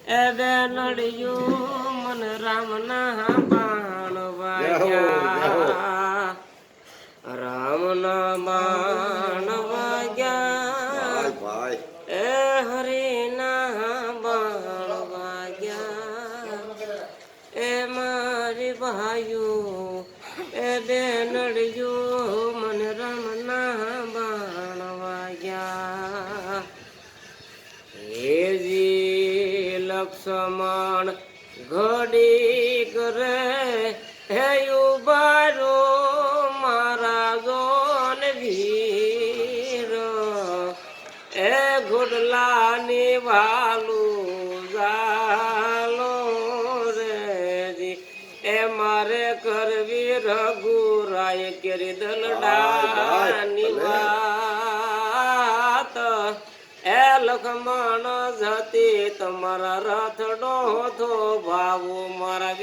એ બે નડિયું મન રામના બાણ વાગ્યા રામના બાણ વાગ્યા એ હરિના બાણ વાગ્યા એ મારી ભાઈઓ એ બે નડિયું મન રામના બાણ વાગ્યા હેજી લક્ષ્મણ ઘડી કરે હે ઉબારો મારા જોન વીર એ ઘોડલાની વાલું જાલો રેજી એ મારે કરવી રઘુરાય કેરી દલડાની વાત એ લખમણ જતી તમારા રથડો થો ભાવો મારા